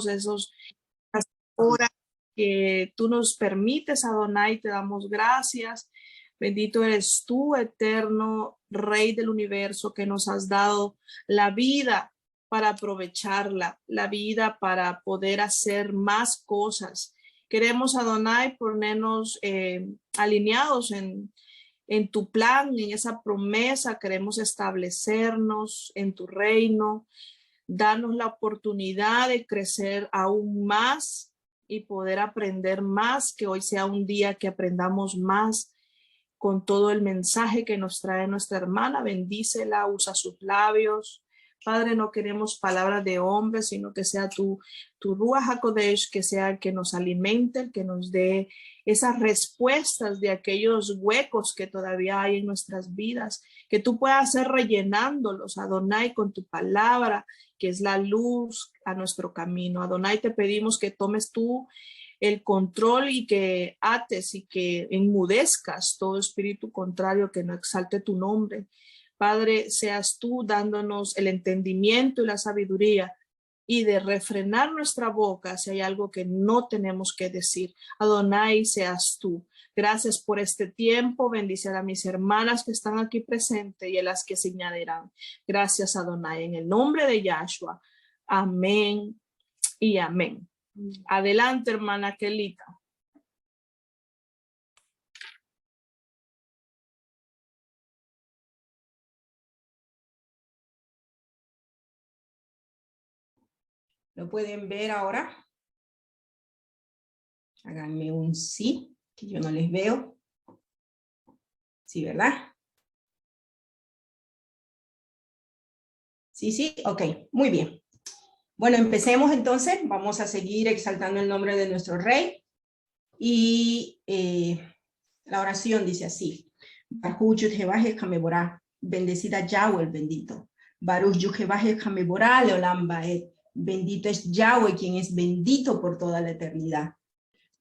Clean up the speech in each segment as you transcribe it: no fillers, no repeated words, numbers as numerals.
esos horas que tú nos permites, Adonai, te damos gracias. Bendito eres tú, eterno Rey del universo, que nos has dado la vida para aprovecharla, la vida para poder hacer más cosas. Queremos, Adonai, ponernos alineados en tu plan, en esa promesa. Queremos establecernos en tu reino. Danos la oportunidad de crecer aún más y poder aprender más, que hoy sea un día que aprendamos más con todo el mensaje que nos trae nuestra hermana. Bendícela, usa sus labios. Padre, no queremos palabras de hombre, sino que sea tu Ruach HaKodesh, que sea el que nos alimente, el que nos dé esas respuestas de aquellos huecos que todavía hay en nuestras vidas, que tú puedas ir rellenándolos, Adonai, con tu palabra, que es la luz a nuestro camino. Adonai, te pedimos que tomes tú el control y que ates y que enmudezcas todo espíritu contrario que no exalte tu nombre. Padre, seas tú dándonos el entendimiento y la sabiduría y de refrenar nuestra boca si hay algo que no tenemos que decir. Adonai, seas tú. Gracias por este tiempo. Bendice a mis hermanas que están aquí presentes y a las que se añadirán. Gracias, Adonai, en el nombre de Yahshua. Amén y amén. Adelante, hermana Kelita. ¿Lo pueden ver ahora? Háganme un sí, que yo no les veo. Sí, ¿verdad? Sí, sí, ok, muy bien. Bueno, empecemos entonces. Vamos a seguir exaltando el nombre de nuestro Rey. Y la oración dice así. Baruch Jehová Jecameborá, bendecida Yahweh el bendito. Baruch Jehová Jecameborá Leolam Baed. Bendito es Yahweh, quien es bendito por toda la eternidad.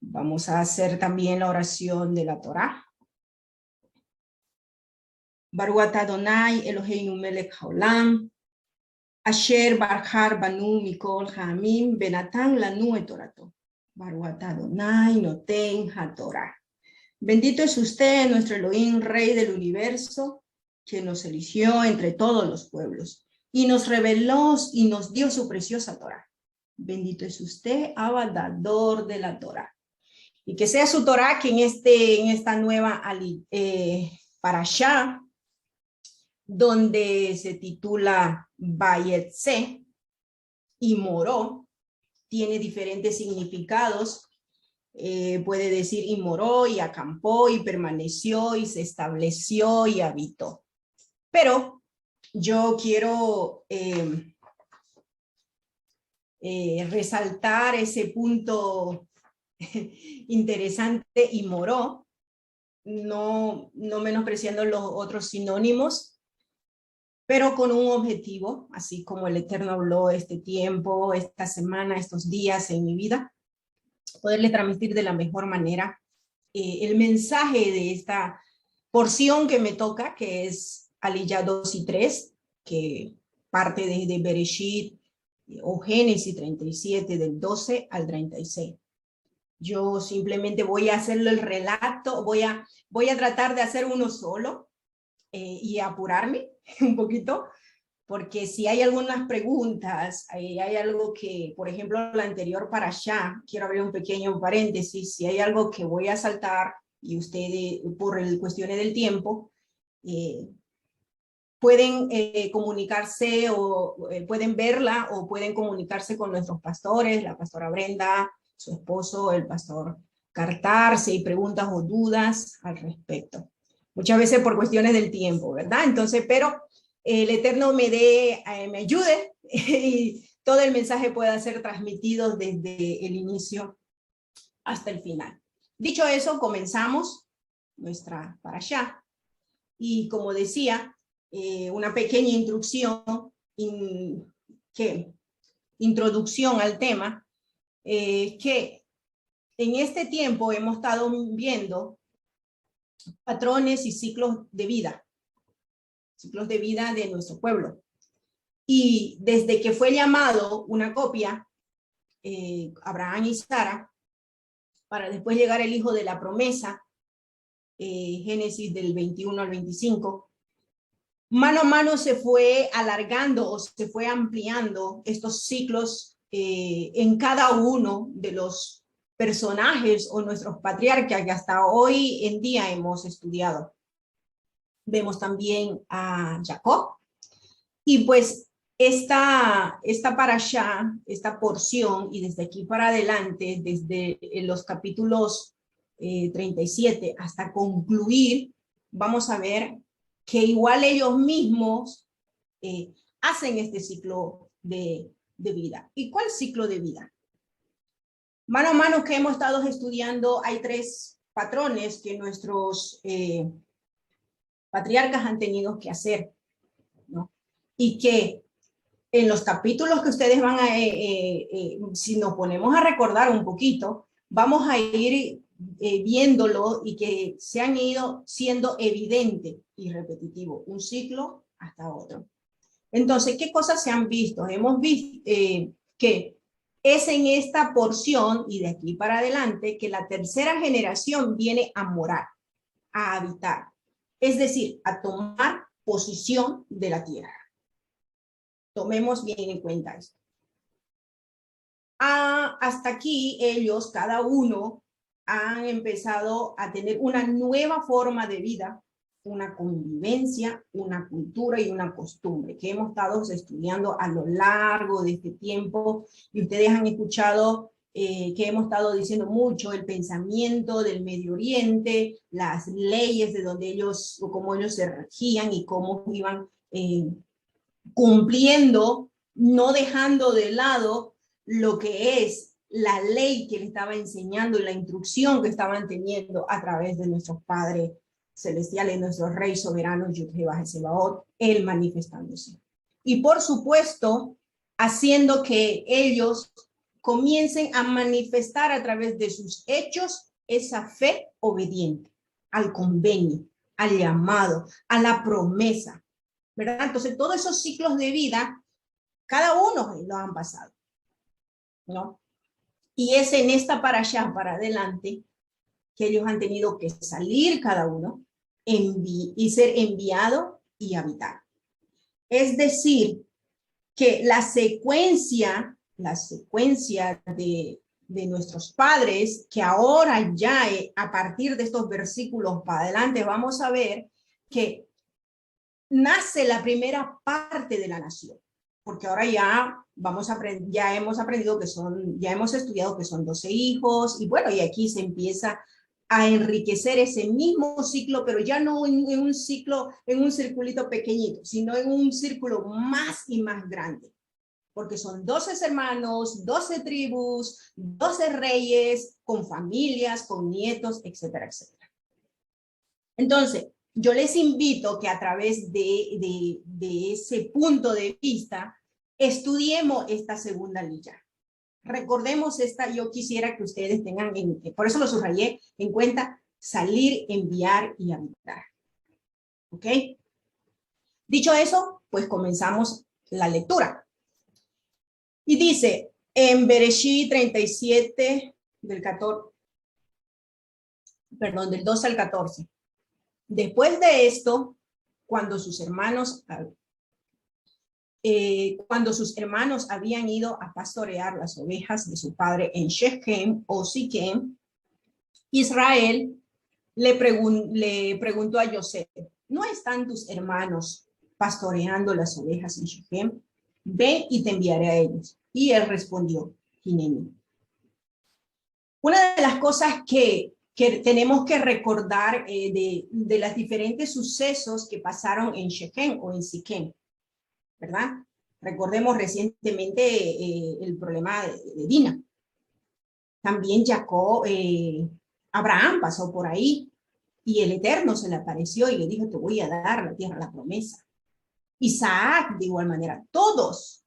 Vamos a hacer también la oración de la Torá. Baruch atah Adonai Eloheinu melech haolam, asher barjar banu mikol ha'amim benatan lanu et torato. Baruch atah Adonai noten haTorah. Bendito es usted, nuestro Elohim, Rey del universo, que nos eligió entre todos los pueblos y nos reveló y nos dio su preciosa Torah. Bendito es usted, abadador de la Torah. Y que sea su Torah que en esta nueva parashá, donde se titula Vayetse y moró, tiene diferentes significados. Puede decir y moró, y acampó, y permaneció, y se estableció, y habitó. Pero yo quiero resaltar ese punto interesante, y moró, no menospreciando los otros sinónimos, pero con un objetivo, así como el Eterno habló este tiempo, esta semana, estos días en mi vida, poderle transmitir de la mejor manera el mensaje de esta porción que me toca, que es Aliyah 2 y 3, que parte desde Bereshit o Génesis 37, del 12 al 36. Yo simplemente voy a hacerle el relato, voy a tratar de hacer uno solo y apurarme un poquito, porque si hay algunas preguntas, hay algo que, por ejemplo, la anterior parashá, quiero abrir un pequeño paréntesis, si hay algo que voy a saltar y ustedes, por cuestiones del tiempo, pueden comunicarse o pueden verla o pueden comunicarse con nuestros pastores, la pastora Brenda, su esposo, el pastor Cartar, si hay preguntas o dudas al respecto. Muchas veces por cuestiones del tiempo, ¿verdad? Entonces, pero el Eterno me ayude y todo el mensaje pueda ser transmitido desde el inicio hasta el final. Dicho eso, comenzamos nuestra parashá. Y como decía, una pequeña introducción al tema, que en este tiempo hemos estado viendo patrones y ciclos de vida de nuestro pueblo. Y desde que fue llamado una copia, Abraham y Sara, para después llegar el hijo de la promesa, Génesis del 21 al 25. Mano a mano se fue alargando o se fue ampliando estos ciclos en cada uno de los personajes o nuestros patriarcas que hasta hoy en día hemos estudiado. Vemos también a Jacob. Y pues esta parashá, esta porción, y desde aquí para adelante, desde los capítulos 37 hasta concluir, vamos a ver que igual ellos mismos hacen este ciclo de vida. ¿Y cuál ciclo de vida? Mano a mano que hemos estado estudiando, hay 3 patrones que nuestros patriarcas han tenido que hacer, ¿no? Y que en los capítulos que ustedes van a, si nos ponemos a recordar un poquito, vamos a ir viéndolo y que se han ido siendo evidente y repetitivo, un ciclo hasta otro. Entonces, ¿qué cosas se han visto? Hemos visto que es en esta porción y de aquí para adelante que la tercera generación viene a morar, a habitar, es decir, a tomar posición de la tierra. Tomemos bien en cuenta esto. Hasta aquí ellos, cada uno, han empezado a tener una nueva forma de vida, una convivencia, una cultura y una costumbre que hemos estado estudiando a lo largo de este tiempo, y ustedes han escuchado que hemos estado diciendo mucho el pensamiento del Medio Oriente, las leyes de donde ellos, o cómo ellos se regían y cómo iban cumpliendo, no dejando de lado lo que es la ley que le estaba enseñando y la instrucción que estaban teniendo a través de nuestros padres celestiales, nuestro Rey soberano, Yud-Heh-Vah-Sebaot, él manifestándose. Y por supuesto, haciendo que ellos comiencen a manifestar a través de sus hechos esa fe obediente al convenio, al llamado, a la promesa, ¿verdad? Entonces, todos esos ciclos de vida, cada uno lo han pasado, ¿no? Y es en esta parashá para adelante que ellos han tenido que salir cada uno y ser enviado y habitar. Es decir, que la secuencia de nuestros padres, que ahora ya a partir de estos versículos para adelante vamos a ver que nace la primera parte de la nación, porque ahora ya ya hemos aprendido que ya hemos estudiado que son 12 hijos, y bueno, y aquí se empieza a enriquecer ese mismo ciclo, pero ya no en un ciclo, en un circulito pequeñito, sino en un círculo más y más grande, porque son 12 hermanos, 12 tribus, 12 reyes, con familias, con nietos, etcétera, etcétera. Entonces, yo les invito que a través de ese punto de vista estudiemos esta segunda lilla. Recordemos esta, yo quisiera que ustedes tengan, por eso lo subrayé, en cuenta salir, enviar y habitar. ¿Ok? Dicho eso, pues comenzamos la lectura. Y dice, en Bereshit 37, del 12 al 14. Después de esto, cuando sus hermanos habían ido a pastorear las ovejas de su padre en Shechem o Siquem, Israel le preguntó a José, ¿no están tus hermanos pastoreando las ovejas en Shechem? Ven y te enviaré a ellos. Y él respondió, Hineni. Una de las cosas que tenemos que recordar de los diferentes sucesos que pasaron en Shechem o en Siquem, ¿verdad? Recordemos recientemente el problema de Dina. También Jacob, Abraham pasó por ahí y el Eterno se le apareció y le dijo, te voy a dar la tierra, la promesa. Isaac, de igual manera, todos,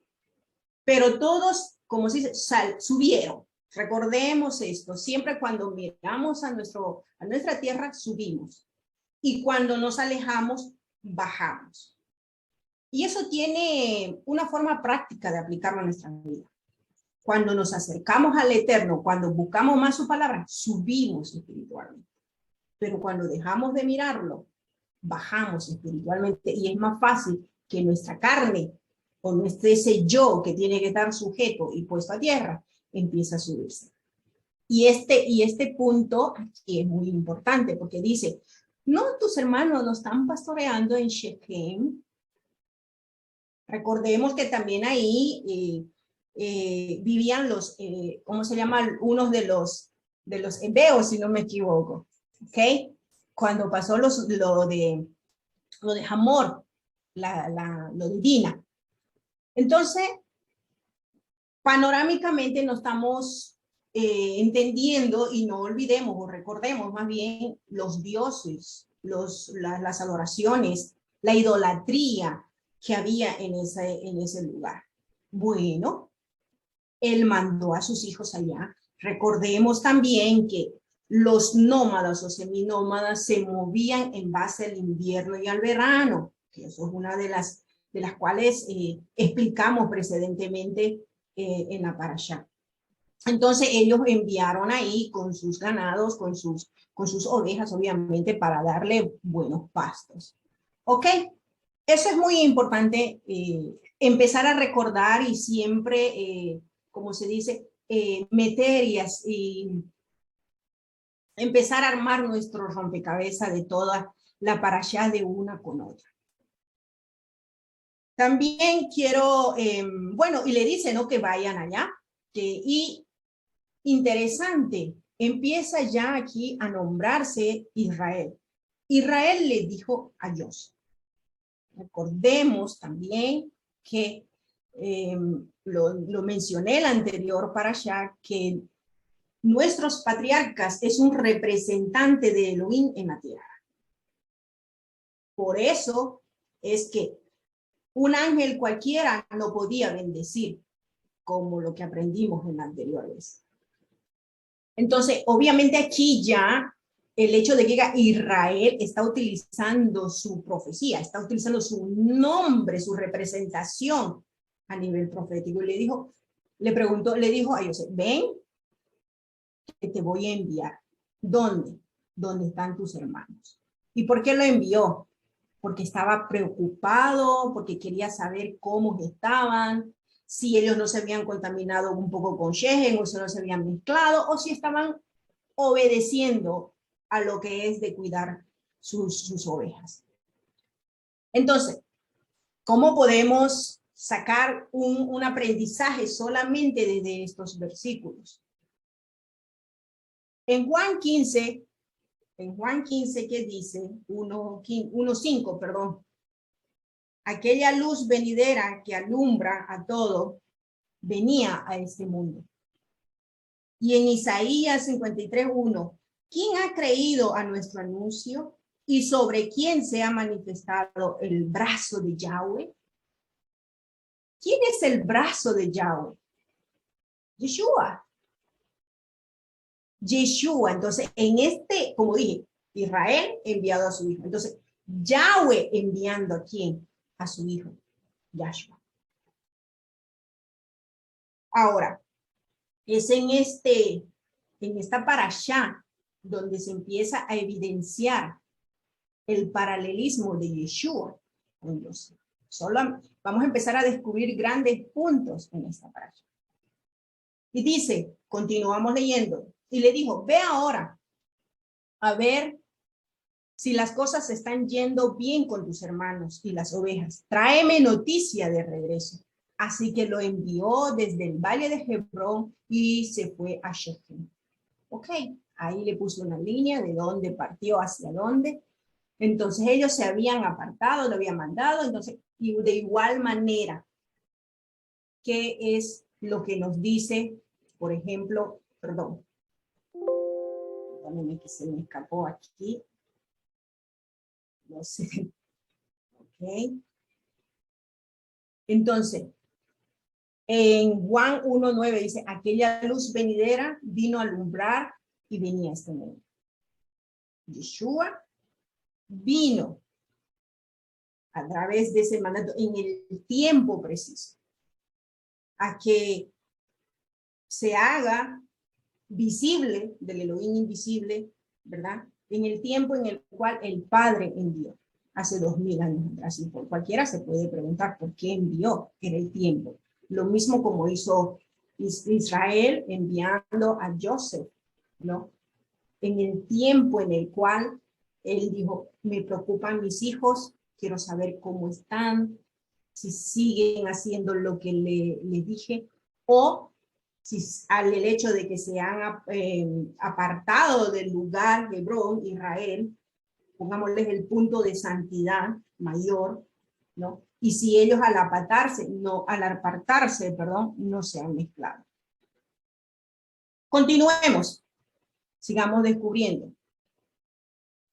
pero todos, como se dice, subieron. Recordemos esto, siempre cuando miramos a nuestra tierra, subimos. Y cuando nos alejamos, bajamos. Y eso tiene una forma práctica de aplicarlo a nuestra vida. Cuando nos acercamos al Eterno, cuando buscamos más su palabra, subimos espiritualmente. Pero cuando dejamos de mirarlo, bajamos espiritualmente y es más fácil que nuestra carne o nuestro ese yo que tiene que estar sujeto y puesto a tierra empieza a subirse. Y este punto aquí es muy importante porque dice, no, tus hermanos no están pastoreando en Shechem. Recordemos que también ahí vivían los, ¿cómo se llama? Unos de los hebeos, si no me equivoco. ¿Ok? Cuando pasó lo de Hamor, lo de Dina. Entonces, panorámicamente no estamos entendiendo y no olvidemos o recordemos más bien los dioses, las adoraciones, la idolatría que había en ese lugar. Bueno, él mandó a sus hijos allá. Recordemos también que los nómadas o seminómadas se movían en base al invierno y al verano, que eso es una de las cuales explicamos precedentemente en la parashá. Entonces ellos enviaron ahí con sus ganados, con sus ovejas, obviamente, para darle buenos pastos. ¿Ok? Eso es muy importante, empezar a recordar y siempre, como se dice, meter y empezar a armar nuestro rompecabezas de toda la parashá de una con otra. También quiero, bueno, y le dice, ¿no? Que vayan allá. Y interesante, empieza ya aquí a nombrarse Israel. Israel le dijo a Dios. Recordemos también que lo mencioné el anterior parashá, que nuestros patriarcas es un representante de Elohim en la tierra. Por eso es que un ángel cualquiera no podía bendecir, como lo que aprendimos en la anterior vez. Entonces, obviamente aquí ya el hecho de que Israel está utilizando su profecía, está utilizando su nombre, su representación a nivel profético. Y le dijo a José, ven, que te voy a enviar. ¿Dónde? ¿Dónde están tus hermanos? ¿Y por qué lo envió? Porque estaba preocupado, porque quería saber cómo estaban, si ellos no se habían contaminado un poco con Shechem, o si no se habían mezclado, o si estaban obedeciendo a lo que es de cuidar sus ovejas. Entonces, ¿cómo podemos sacar un aprendizaje solamente desde estos versículos? En Juan 15, ¿qué dice? 1:5, perdón. Aquella luz venidera que alumbra a todo, venía a este mundo. Y en Isaías 53:1, ¿quién ha creído a nuestro anuncio? ¿Y sobre quién se ha manifestado el brazo de Yahweh? ¿Quién es el brazo de Yahweh? Yeshua. Yeshua. Entonces, como dije, Israel enviado a su hijo. Entonces, Yahweh enviando a quién? A su hijo, Yahshua. Ahora, es en esta parashá donde se empieza a evidenciar el paralelismo de Yeshua con Dios. Vamos a empezar a descubrir grandes puntos en esta parashá. Y dice, continuamos leyendo, y le dijo, ve ahora a ver si las cosas se están yendo bien con tus hermanos y las ovejas. Tráeme noticia de regreso. Así que lo envió desde el valle de Hebrón y se fue a Shechem. Ok, ahí le puso una línea de dónde partió, hacia dónde. Entonces ellos se habían apartado, lo habían mandado. Entonces, y de igual manera, ¿qué es lo que nos dice, por ejemplo, perdónenme que se me escapó aquí. No sé. Ok. Entonces, en Juan 1:9 dice, aquella luz venidera vino a alumbrar y venía a este mundo. Yeshua vino a través de ese mandato en el tiempo preciso a que se haga visible del Elohim invisible, ¿verdad? En el tiempo en el cual el Padre envió, hace 2000 años atrás. Y por cualquiera se puede preguntar por qué envió, era el tiempo. Lo mismo como hizo Israel enviando a Joseph, ¿no? En el tiempo en el cual él dijo, me preocupan mis hijos, quiero saber cómo están, si siguen haciendo lo que les dije, o si al el hecho de que se han apartado del lugar de Hebrón, Israel, pongámosles el punto de santidad mayor, ¿no? Y si ellos al apartarse, no se han mezclado. Continuemos, sigamos descubriendo.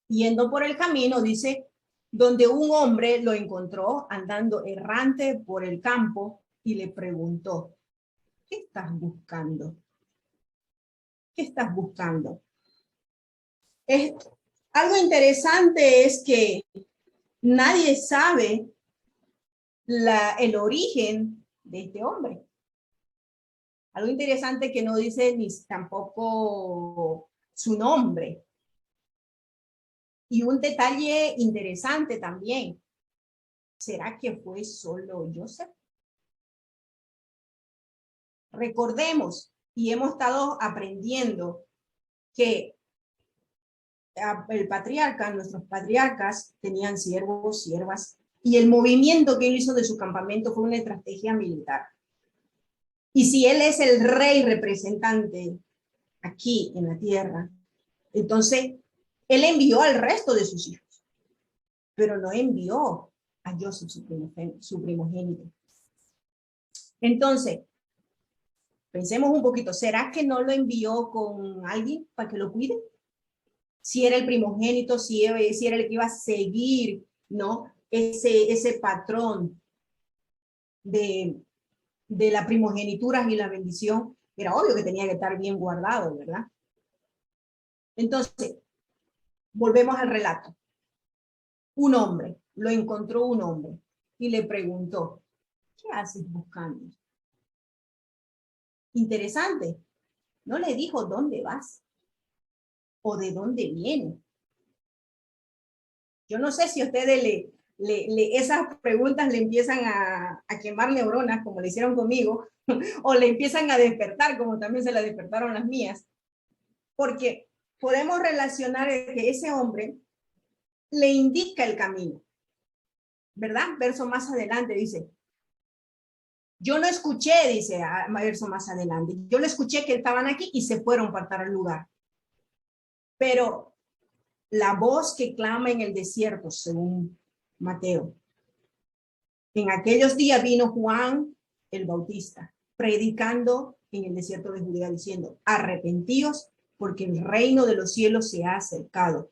Yendo por el camino, dice, donde un hombre lo encontró andando errante por el campo y le preguntó, ¿qué estás buscando? ¿Qué estás buscando? Algo interesante es que nadie sabe el origen de este hombre. Algo interesante que no dice ni tampoco su nombre. Y un detalle interesante también. ¿Será que fue solo Joseph? Recordemos, y hemos estado aprendiendo que el patriarca, nuestros patriarcas tenían siervos, siervas, y el movimiento que él hizo de su campamento fue una estrategia militar. Y si él es el rey representante aquí en la tierra, entonces él envió al resto de sus hijos, pero no envió a Joseph, su primogénito. Entonces, pensemos un poquito, ¿será que no lo envió con alguien para que lo cuide? Si era el primogénito, si era el que iba a seguir, ¿no? Ese patrón de la primogenitura y la bendición, era obvio que tenía que estar bien guardado, ¿verdad? Entonces, volvemos al relato. Un hombre, lo encontró un hombre y le preguntó, ¿qué haces buscando? Interesante. No le dijo dónde vas o de dónde viene. Yo no sé si a ustedes esas preguntas le empiezan a quemar neuronas, como le hicieron conmigo, o le empiezan a despertar, como también se la despertaron las mías, porque podemos relacionar que ese hombre le indica el camino, ¿verdad? Verso más adelante dice, yo no escuché, dice verso más adelante, yo le escuché que estaban aquí y se fueron para tal lugar. Pero la voz que clama en el desierto, según Mateo, en aquellos días vino Juan el Bautista, predicando en el desierto de Judea, diciendo, arrepentíos porque el reino de los cielos se ha acercado.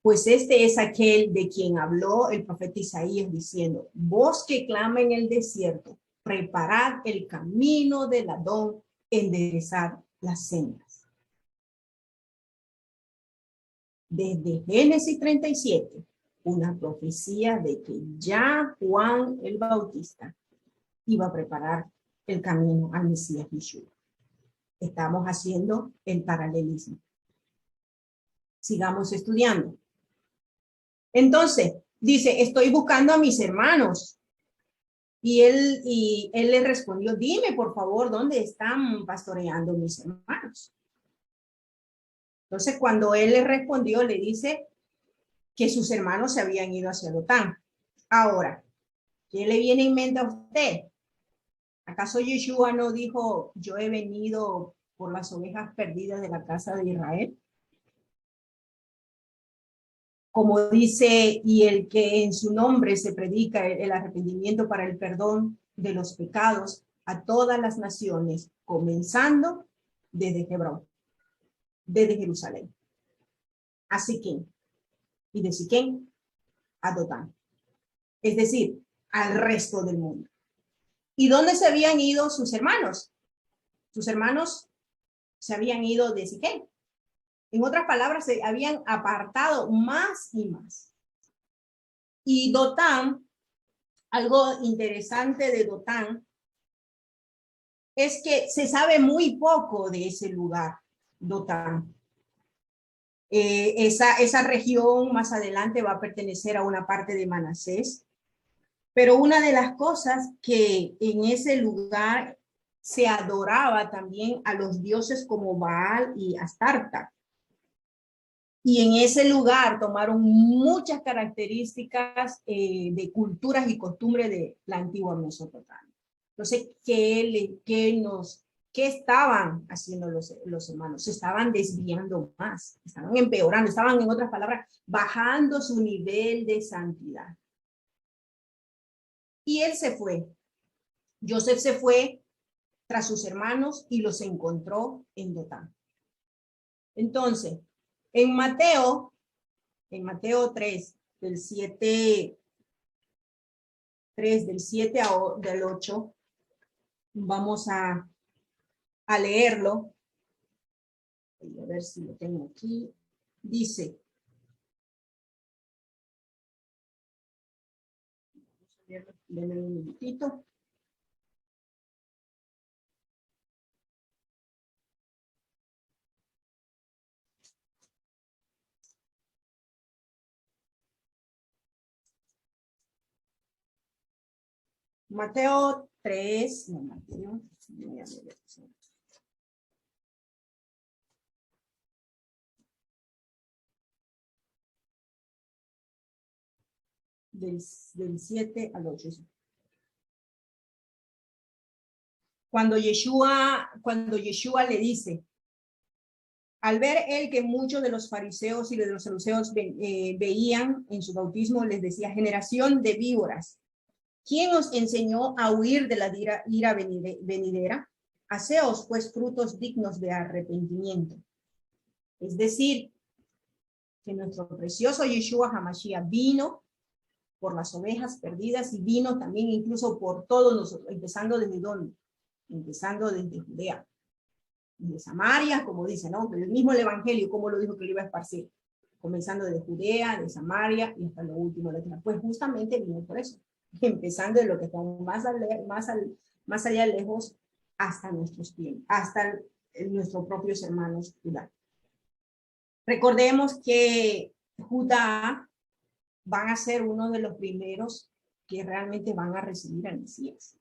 Pues este es aquel de quien habló el profeta Isaías diciendo, voz que clama en el desierto, preparad el camino del Adón, enderezad las sendas. Desde Génesis 37, una profecía de que ya Juan el Bautista iba a preparar el camino al Mesías Yeshua. Estamos haciendo el paralelismo. Sigamos estudiando. Entonces, dice, estoy buscando a mis hermanos. Y él le respondió, dime por favor, ¿dónde están pastoreando mis hermanos? Entonces, cuando él le respondió, le dice que sus hermanos se habían ido hacia Dotán. Ahora, ¿qué le viene en mente a usted? ¿Acaso Yeshua no dijo, yo he venido por las ovejas perdidas de la casa de Israel? Como dice, y el que en su nombre se predica el arrepentimiento para el perdón de los pecados a todas las naciones, comenzando desde Hebrón, desde Jerusalén. A Siquén, y de Siquén a Dotán. Es decir, al resto del mundo. ¿Y dónde se habían ido sus hermanos? Sus hermanos se habían ido de Siquén. En otras palabras, se habían apartado más y más. Y Dotán, algo interesante de Dotán, es que se sabe muy poco de ese lugar, Dotán. Esa región más adelante va a pertenecer a una parte de Manasés, pero una de las cosas que en ese lugar se adoraba también a los dioses como Baal y Astarta. Y en ese lugar tomaron muchas características de culturas y costumbres de la antigua Mesopotamia. Entonces, ¿qué estaban haciendo los hermanos? Se estaban desviando más, estaban empeorando, estaban, en otras palabras, bajando su nivel de santidad. Y él se fue. Joseph se fue tras sus hermanos y los encontró en Dotán. Entonces, en Mateo 3, del 7, 3 del 7 del 8, vamos a leerlo. A ver si lo tengo aquí. Dice, denme un minutito. Mateo 3, no, Mateo, del 7 al 8. Cuando Yeshua le dice, al ver él que muchos de los fariseos y de los saduceos veían en su bautismo, les decía, generación de víboras, ¿quién os enseñó a huir de la ira venidera? Haceos pues frutos dignos de arrepentimiento. Es decir, que nuestro precioso Yeshua HaMashiach vino por las ovejas perdidas y vino también incluso por todos nosotros, empezando desde dónde, empezando desde Judea, de Samaria, como dice, ¿no? El mismo el Evangelio, como lo dijo que lo iba a esparcir, comenzando de Judea, de Samaria y hasta lo último de la tierra. Pues justamente vino por eso, empezando de lo que está más allá lejos hasta nuestros pies, hasta nuestros propios hermanos Judá. Recordemos que Judá van a ser uno de los primeros que realmente van a recibir al Mesías.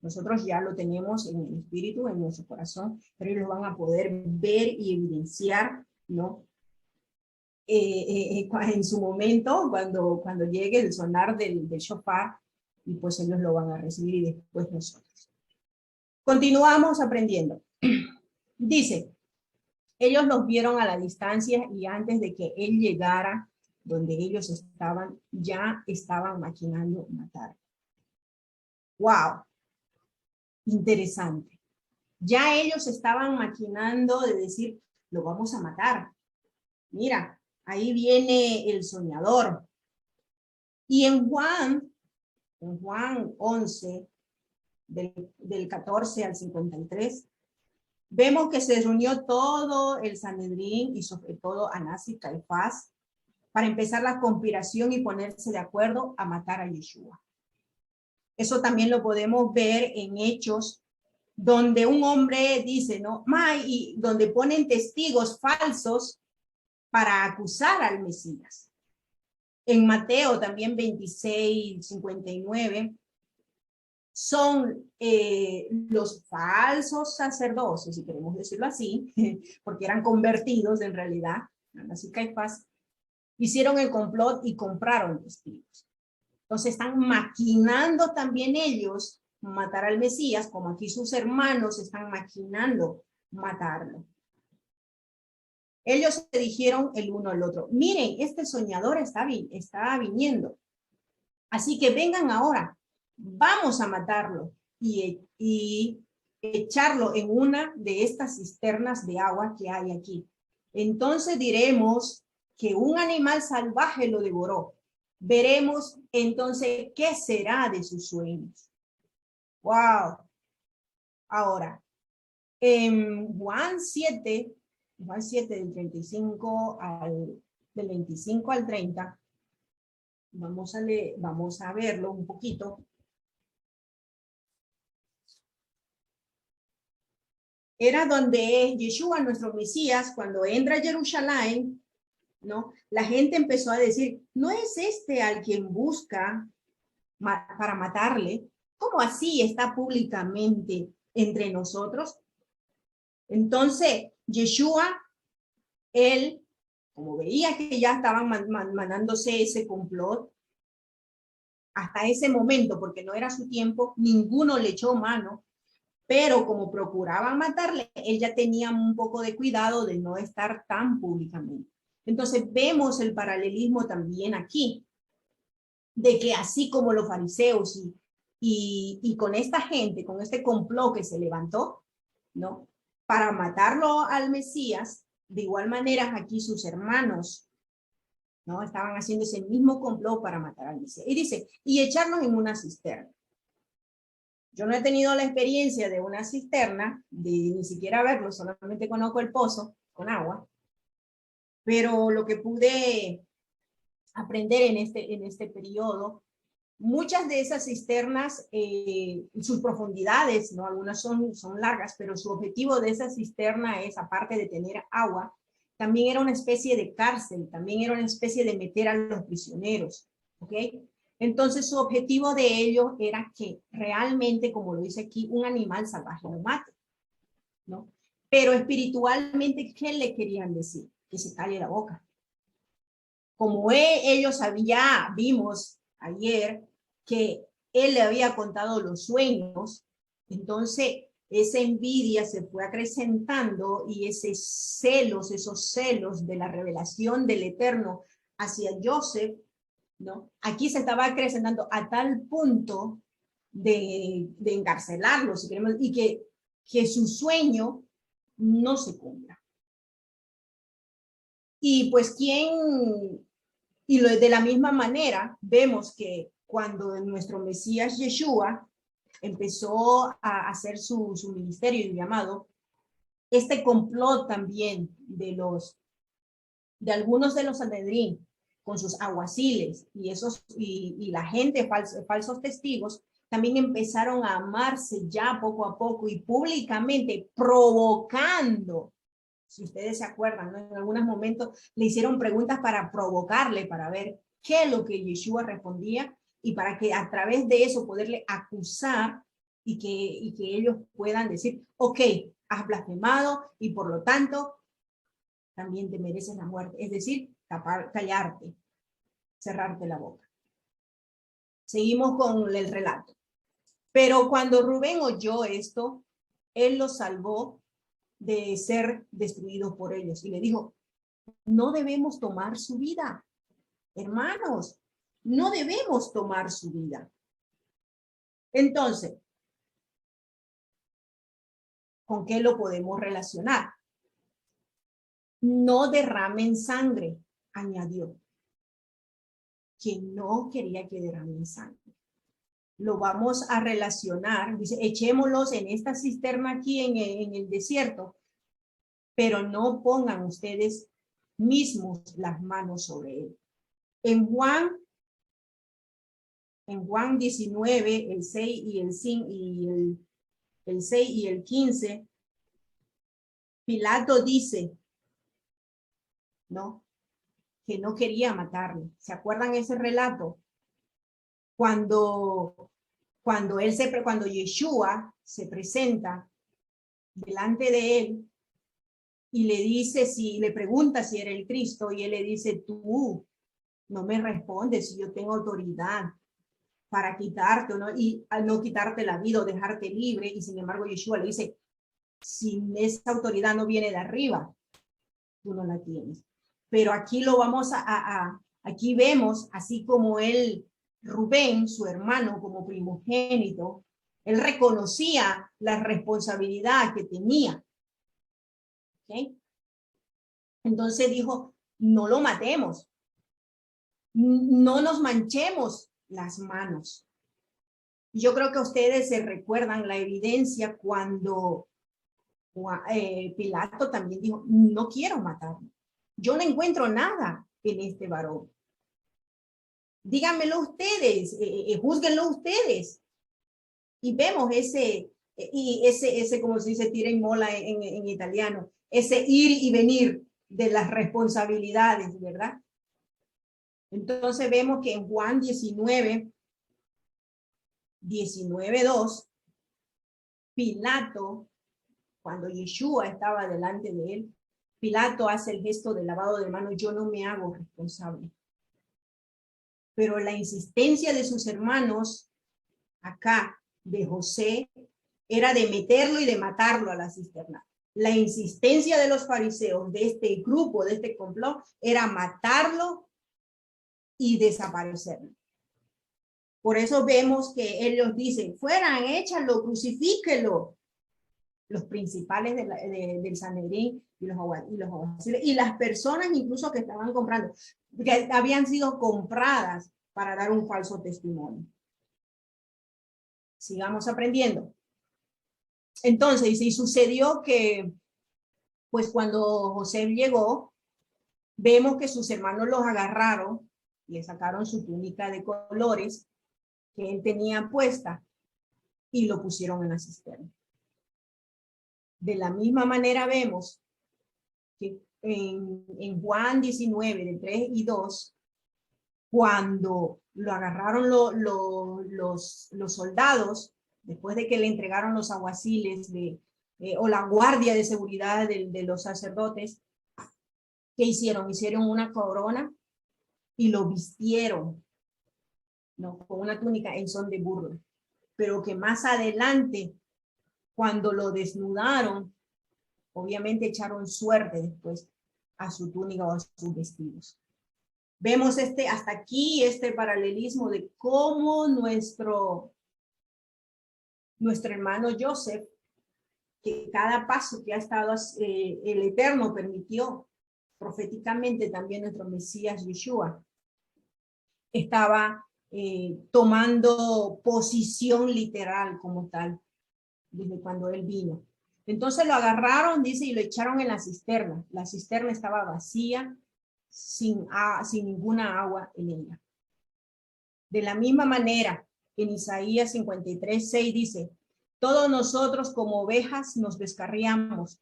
Nosotros ya lo tenemos en el espíritu, en nuestro corazón, pero ellos lo van a poder ver y evidenciar, ¿no? En su momento, cuando llegue el sonar del shofar, y pues ellos lo van a recibir y después nosotros. Continuamos aprendiendo. Dice, ellos los vieron a la distancia y antes de que él llegara donde ellos estaban, ya estaban maquinando matar. ¡Wow! Interesante. Ya ellos estaban maquinando de decir, lo vamos a matar. Mira, ahí viene el soñador. Y en Juan 11, del 14 al 53, vemos que se reunió todo el Sanedrín y sobre todo Anás y Caifás para empezar la conspiración y ponerse de acuerdo a matar a Yeshua. Eso también lo podemos ver en Hechos, donde un hombre dice, ¿no? Y donde ponen testigos falsos para acusar al Mesías. En Mateo también 26, 59, son los falsos sacerdotes, si queremos decirlo así, porque eran convertidos en realidad, así Caifás, hicieron el complot y compraron testigos. Entonces están maquinando también ellos matar al Mesías, como aquí sus hermanos están maquinando matarlo. Ellos se dijeron el uno al otro, miren, este soñador está viniendo, así que vengan ahora, vamos a matarlo y echarlo en una de estas cisternas de agua que hay aquí. Entonces diremos que un animal salvaje lo devoró. Veremos entonces qué será de sus sueños. ¡Wow! Ahora, en Juan 7 del 25 del 25 al 30, vamos a verlo un poquito. era donde Yeshua, nuestro Mesías, cuando entra a Jerusalén, ¿no? La gente empezó a decir, ¿no es este al quien busca para matarle? ¿Cómo así está públicamente entre nosotros? Entonces, Yeshua, él, como veía que ya estaban mandándose ese complot, hasta ese momento, porque no era su tiempo, ninguno le echó mano, pero como procuraban matarle, él ya tenía un poco de cuidado de no estar tan públicamente. Entonces vemos el paralelismo también aquí, de que así como los fariseos y con esta gente, con este complot que se levantó, ¿no? Para matarlo al Mesías, de igual manera aquí sus hermanos, ¿no? Estaban haciendo ese mismo complot para matar al Mesías. Y dice, y echarnos en una cisterna. Yo no he tenido la experiencia de una cisterna, de ni siquiera verlo, solamente conozco el pozo con agua, pero lo que pude aprender en este periodo, muchas de esas cisternas, sus profundidades, ¿no? Algunas son largas, pero su objetivo de esa cisterna es, aparte de tener agua, también era una especie de cárcel, también era una especie de meter a los prisioneros, ¿ok? Entonces su objetivo de ello era que realmente, como lo dice aquí, un animal salvaje lo mate, ¿no? Pero espiritualmente, ¿qué le querían decir? Que se calle la boca. Como ellos vimos ayer que él le había contado los sueños, entonces esa envidia se fue acrecentando y esos celos de la revelación del Eterno hacia Joseph, ¿no? Aquí se estaba acrecentando a tal punto de encarcelarlo, si queremos, y que su sueño no se cumpla. Y pues de la misma manera vemos que cuando nuestro Mesías Yeshua empezó a hacer su ministerio y llamado, este complot también de algunos de los Sanedrín con sus aguaciles y la gente, falsos testigos, también empezaron a amarse ya poco a poco y públicamente provocando. Si ustedes se acuerdan, ¿no? En algunos momentos le hicieron preguntas para provocarle, para ver qué es lo que Yeshua respondía y para que a través de eso poderle acusar y que ellos puedan decir, ok, has blasfemado y por lo tanto también te mereces la muerte. Es decir, callarte, cerrarte la boca. Seguimos con el relato. Pero cuando Rubén oyó esto, él lo salvó de ser destruidos por ellos y le dijo, no debemos tomar su vida, hermanos, no debemos tomar su vida. Entonces, ¿con qué lo podemos relacionar? No derramen sangre, añadió, que no quería que derramen sangre. Lo vamos a relacionar, dice, echémoslos en esta cisterna aquí en el desierto, pero no pongan ustedes mismos las manos sobre él. En Juan 19, el 6 y el 5 y el 6 y el 15, Pilato dice, ¿no? Que no quería matarle. ¿Se acuerdan ese relato? Cuando Yeshua se presenta delante de él y le pregunta si era el Cristo y él le dice, tú no me respondes si yo tengo autoridad para quitarte o no, y al no quitarte la vida o dejarte libre, y sin embargo Yeshua le dice, si esa autoridad no viene de arriba, tú no la tienes. Pero aquí aquí vemos, así como Rubén, su hermano como primogénito, él reconocía la responsabilidad que tenía. ¿Okay? Entonces dijo, no lo matemos, no nos manchemos las manos. Yo creo que ustedes se recuerdan la evidencia cuando Pilato también dijo, no quiero matarlo. Yo no encuentro nada en este varón. Díganmelo ustedes, júzguenlo ustedes. Y vemos y ese como se dice, tira y mola en italiano, ese ir y venir de las responsabilidades, ¿verdad? Entonces vemos que en Juan 19:2, Pilato, cuando Yeshua estaba delante de él, Pilato hace el gesto de lavado de manos, yo no me hago responsable. Pero la insistencia de sus hermanos acá, de José, era de meterlo y de matarlo a la cisterna. La insistencia de los fariseos, de este grupo, de este complot, era matarlo y desaparecerlo. Por eso vemos que ellos dicen, fueran, échalo, crucifíquelo. Los principales del Sanedrín y los alguaciles, y las personas incluso que estaban comprando, que habían sido compradas para dar un falso testimonio. Sigamos aprendiendo. Entonces, y sucedió que, pues cuando José llegó, vemos que sus hermanos los agarraron, le sacaron su túnica de colores que él tenía puesta y lo pusieron en la cisterna. De la misma manera vemos que en Juan 19, de 3 y 2, cuando lo agarraron los soldados, después de que le entregaron los alguaciles o la guardia de seguridad de los sacerdotes, ¿qué hicieron? Hicieron una corona y lo vistieron, ¿no? Con una túnica en son de burla. Pero que más adelante, cuando lo desnudaron, obviamente echaron suerte después a su túnica o a sus vestidos. Vemos hasta aquí este paralelismo de cómo nuestro hermano Joseph, que cada paso que ha estado el Eterno permitió proféticamente, también nuestro Mesías Yeshua estaba tomando posición literal como tal desde cuando él vino. Entonces lo agarraron, dice, y lo echaron en la cisterna. La cisterna estaba vacía, sin ninguna agua en ella. De la misma manera, en Isaías 53:6 dice, todos nosotros como ovejas nos descarriamos,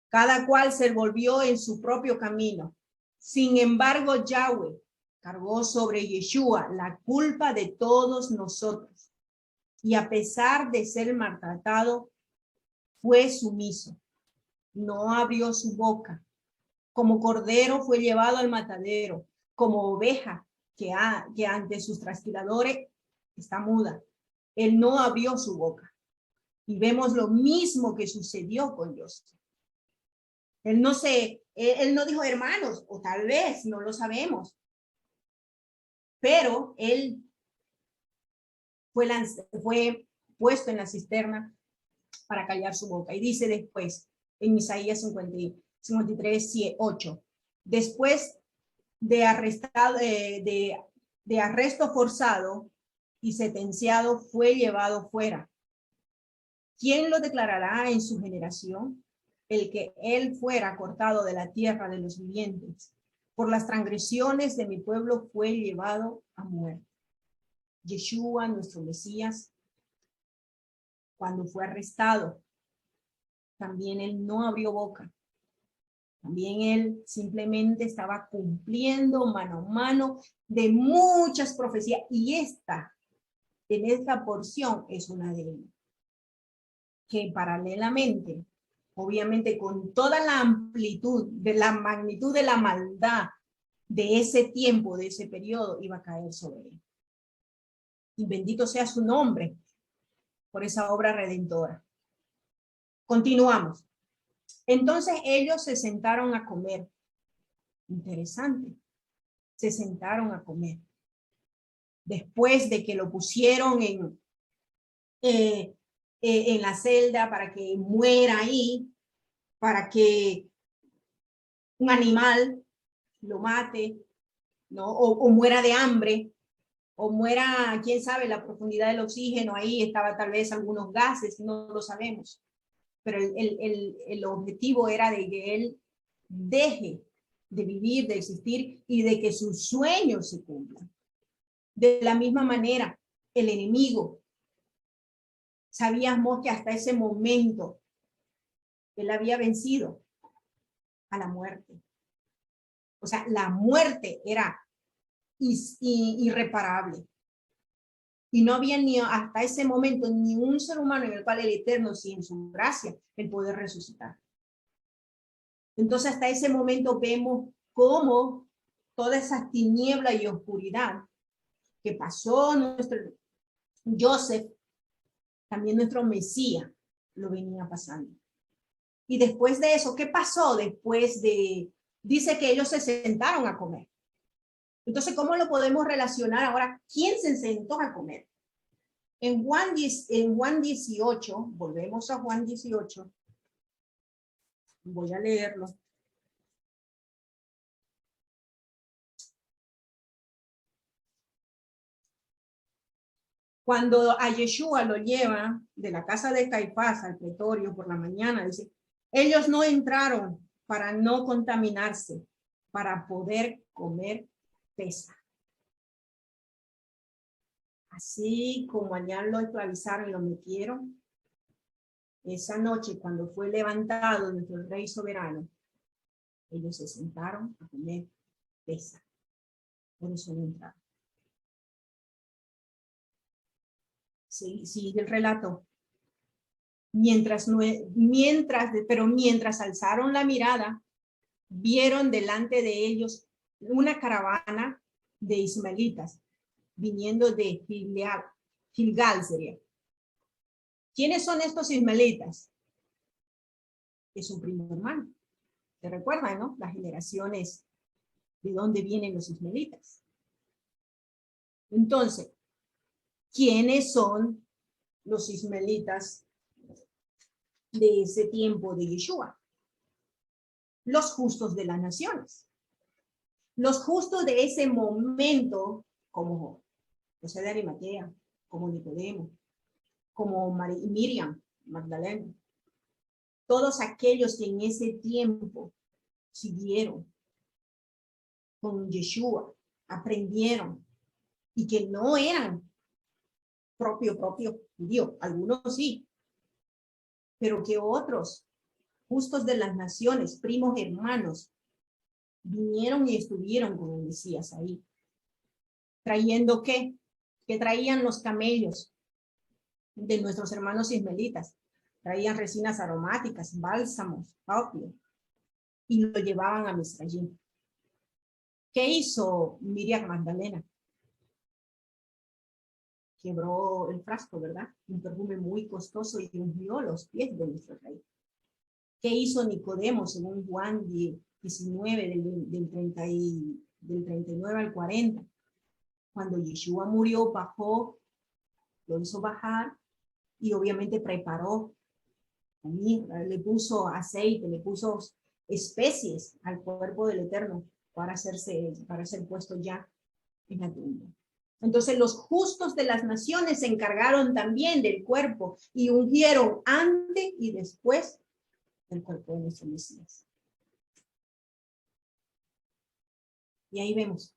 cada cual se volvió en su propio camino. Sin embargo, Yahweh cargó sobre Yeshua la culpa de todos nosotros, y a pesar de ser maltratado, fue sumiso, no abrió su boca. Como cordero fue llevado al matadero, como oveja que ante sus trasquiladores está muda. Él no abrió su boca. Y vemos lo mismo que sucedió con Joseph. Él no dijo hermanos, o tal vez, no lo sabemos. Pero él fue puesto en la cisterna para callar su boca. Y dice después, en Isaías 53:8, después de arresto forzado y sentenciado, fue llevado fuera. ¿Quién lo declarará en su generación? El que él fuera cortado de la tierra de los vivientes. Por las transgresiones de mi pueblo fue llevado a muerte. Yeshua, nuestro Mesías, cuando fue arrestado, también él no abrió boca. También él simplemente estaba cumpliendo mano a mano de muchas profecías. Y en esta porción es una de ellas. Que paralelamente, obviamente con toda la amplitud de la magnitud de la maldad de ese tiempo, de ese periodo, iba a caer sobre él. Y bendito sea su nombre por esa obra redentora. Continuamos. Entonces ellos se sentaron a comer. Interesante. Se sentaron a comer. Después de que lo pusieron en la celda para que muera ahí, para que un animal lo mate, ¿no? O muera de hambre, o muera, quién sabe, la profundidad del oxígeno, ahí estaba tal vez algunos gases, no lo sabemos. Pero el objetivo era de que él deje de vivir, de existir y de que sus sueños se cumplan. De la misma manera, el enemigo Sabíamos que hasta ese momento él había vencido a la muerte. O sea, la muerte era irreparable. Y no había ni hasta ese momento ni un ser humano en el cual el Eterno, sin su gracia, el poder resucitar. Entonces hasta ese momento vemos cómo toda esa tiniebla y oscuridad que pasó nuestro Joseph, también nuestro Mesías, lo venía pasando. Y después de eso, ¿qué pasó después de? Dice que ellos se sentaron a comer. Entonces, ¿cómo lo podemos relacionar ahora? ¿Quién se sentó a comer? En Juan 18, volvemos a Juan 18. Voy a leerlo. Cuando a Yeshua lo lleva de la casa de Caifás al pretorio por la mañana, dice, ellos no entraron para no contaminarse, para poder comer pesa. Así como allá lo esclavizaron y lo metieron, esa noche cuando fue levantado nuestro rey soberano, ellos se sentaron a comer pesa. Por eso no entraron. Sí, sigue el relato. Mientras alzaron la mirada, vieron delante de ellos una caravana de ismaelitas viniendo de Gilgal sería. ¿Quiénes son estos ismaelitas? Es un primo hermano. ¿Te recuerdan, no? Las generaciones de dónde vienen los ismaelitas. Entonces, ¿quiénes son los ismaelitas de ese tiempo de Yeshua? Los justos de las naciones. Los justos de ese momento, como José de Arimatea, como Nicodemo, como Miriam Magdalena. Todos aquellos que en ese tiempo siguieron con Yeshua, aprendieron, y que no eran propio judío, algunos sí, pero que otros, justos de las naciones, primos hermanos, vinieron y estuvieron con el Mesías ahí. ¿Trayendo qué? Que traían los camellos de nuestros hermanos ismaelitas. Traían resinas aromáticas, bálsamos, opio, y lo llevaban a Misrayim. ¿Qué hizo Miriam Magdalena? Quebró el frasco, ¿verdad? Un perfume muy costoso y ungió los pies de nuestro rey. ¿Qué hizo Nicodemo según Juan 19 del 39 al 40? Cuando Yeshua murió, bajó, lo hizo bajar y obviamente preparó, le puso aceite, le puso especies al cuerpo del Eterno para ser puesto ya en la tumba. Entonces los justos de las naciones se encargaron también del cuerpo y ungieron antes y después del cuerpo de nuestro Mesías. Y ahí vemos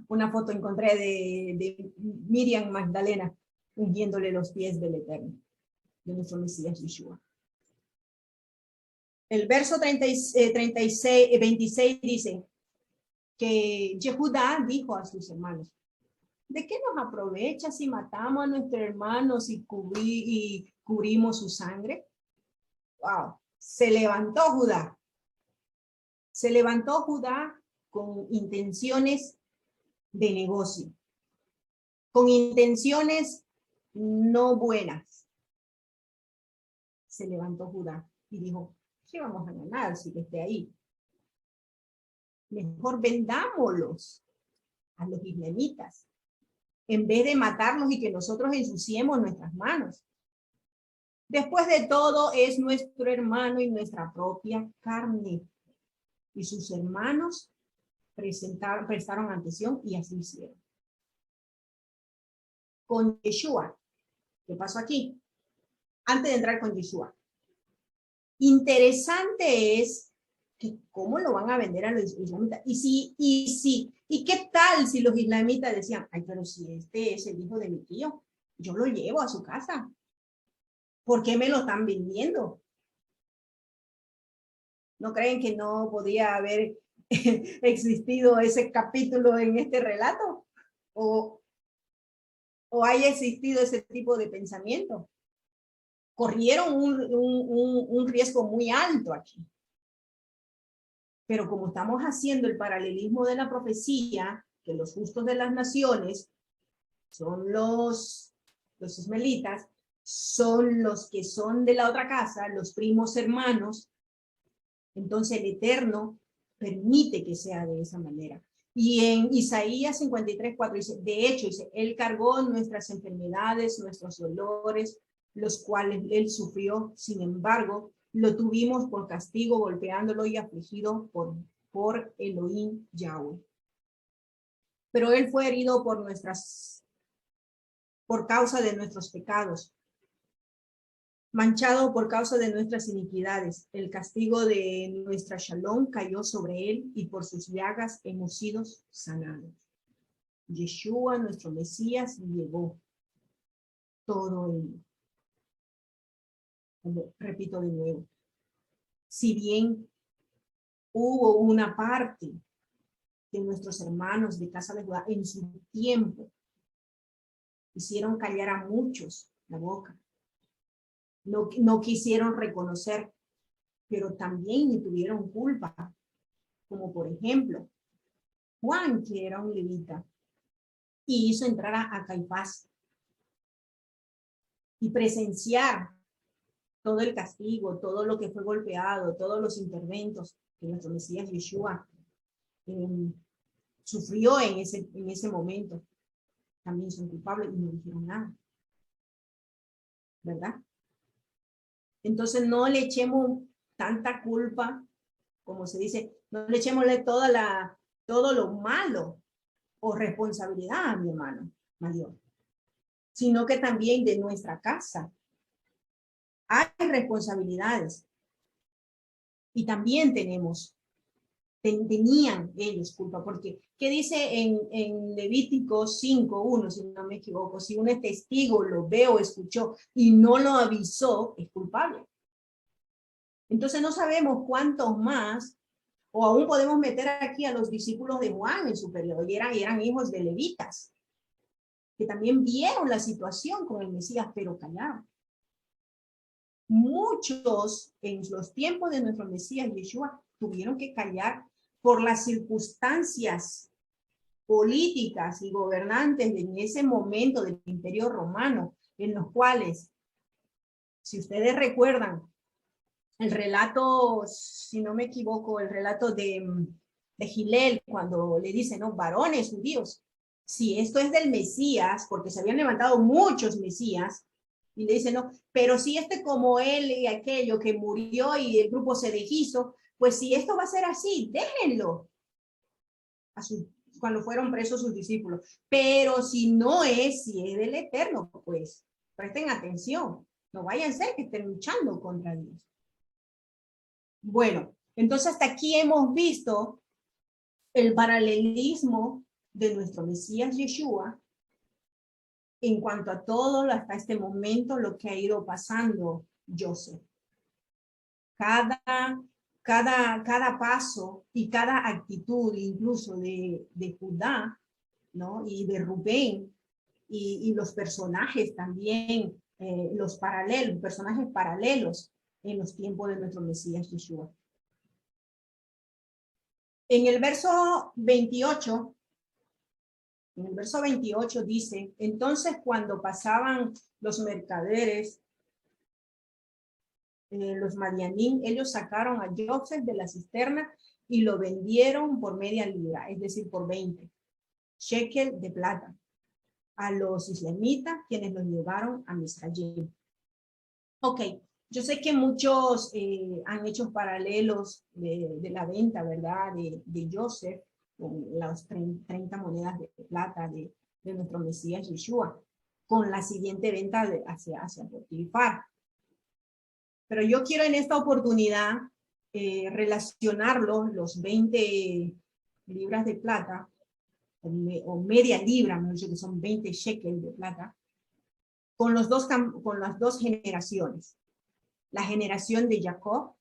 una foto encontré de Miriam Magdalena ungiéndole los pies del Eterno, de nuestro Mesías Yeshua. El verso 26 dice que Yehudá dijo a sus hermanos, ¿de qué nos aprovecha si matamos a nuestros hermanos y cubrimos su sangre? Wow. Se levantó Judá. Se levantó Judá con intenciones de negocio, con intenciones no buenas. Se levantó Judá y dijo, ¿qué vamos a ganar si esté ahí? Mejor vendámoslos a los ismaelitas, en vez de matarlos y que nosotros ensuciemos nuestras manos. Después de todo, es nuestro hermano y nuestra propia carne. Y sus hermanos prestaron atención y así hicieron. Con Yeshua, ¿qué pasó aquí? Antes de entrar con Yeshua. Interesante es que cómo lo van a vender a los islamitas. ¿Y qué tal si los islamitas decían, ay, pero si este es el hijo de mi tío, yo lo llevo a su casa, ¿Por qué me lo están vendiendo? ¿No creen que no podía haber existido ese capítulo en este relato? ¿O haya existido ese tipo de pensamiento? Corrieron un riesgo muy alto aquí. Pero como estamos haciendo el paralelismo de la profecía, que los justos de las naciones son los ismaelitas, son los que son de la otra casa, los primos hermanos, entonces el Eterno permite que sea de esa manera. Y en Isaías 53:4 dice, de hecho, dice, Él cargó nuestras enfermedades, nuestros dolores, los cuales Él sufrió, sin embargo, lo tuvimos por castigo, golpeándolo y afligido por Elohim Yahweh. Pero Él fue herido por causa de nuestros pecados, manchado por causa de nuestras iniquidades. El castigo de nuestra shalom cayó sobre él y por sus llagas hemos sido sanados. Yeshua, nuestro Mesías, llevó todo ello. Repito de nuevo. Si bien hubo una parte de nuestros hermanos de casa de Judá en su tiempo, hicieron callar a muchos la boca. No quisieron reconocer, pero también tuvieron culpa, como por ejemplo, Juan, que era un levita, y hizo entrar a Caifás y presenciar todo el castigo, todo lo que fue golpeado, todos los interventos que nuestro Mesías Yeshua sufrió en ese momento. También son culpables y no dijeron nada. ¿Verdad? Entonces no le echemos tanta culpa, como se dice, no le echemosle todo lo malo o responsabilidad a mi hermano mayor, sino que también de nuestra casa hay responsabilidades y también tenían ellos culpa, porque ¿qué dice en Levítico 5:1, si no me equivoco? Si un testigo lo ve o escuchó y no lo avisó, es culpable. Entonces no sabemos cuántos más, o aún podemos meter aquí a los discípulos de Juan en su periodo, y eran hijos de levitas, que también vieron la situación con el Mesías, pero callaron. Muchos en los tiempos de nuestro Mesías Yeshua tuvieron que callar por las circunstancias políticas y gobernantes en ese momento del Imperio Romano, en los cuales, si ustedes recuerdan, el relato, si no me equivoco, el relato de Gilel, cuando le dicen, no, varones judíos, si esto es del Mesías, porque se habían levantado muchos Mesías, y le dicen, no, pero si este como él y aquello que murió y el grupo se deshizo, pues si esto va a ser así, déjenlo. Cuando fueron presos sus discípulos. Pero si es del Eterno, pues presten atención. No vayan a ser que estén luchando contra Dios. Bueno, entonces hasta aquí hemos visto el paralelismo de nuestro Mesías Yeshua en cuanto a todo hasta este momento lo que ha ido pasando Joseph. Cada paso y cada actitud, incluso de Judá, ¿no? Y de Rubén, y los personajes también, personajes paralelos en los tiempos de nuestro Mesías Yeshua. En el verso 28 dice, entonces cuando pasaban los mercaderes, los madianín, ellos sacaron a Joseph de la cisterna y lo vendieron por media libra, es decir, por 20 shekel de plata, a los islamitas, quienes los llevaron a Misrayim. Ok, yo sé que muchos han hecho paralelos de la venta, ¿verdad? De Joseph, con las 30 monedas de plata de nuestro Mesías Yeshua, con la siguiente venta hacia Potifar. Pero yo quiero en esta oportunidad relacionarlo, los 20 libras de plata, o media libra, me dice que son 20 shekels de plata, con las dos generaciones, la generación de Jacob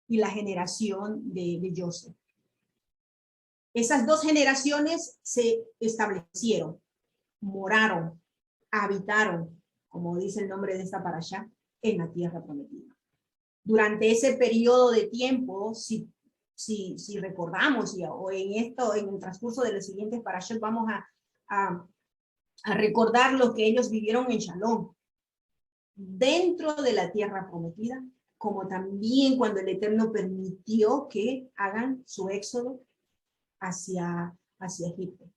y la generación de Joseph. Esas dos generaciones se establecieron, moraron, habitaron, como dice el nombre de esta parashá, en la tierra prometida. Durante ese periodo de tiempo, si recordamos, o en el transcurso de los siguientes parashot, vamos a recordar lo que ellos vivieron en Shalom, dentro de la tierra prometida, como también cuando el Eterno permitió que hagan su éxodo hacia Egipto.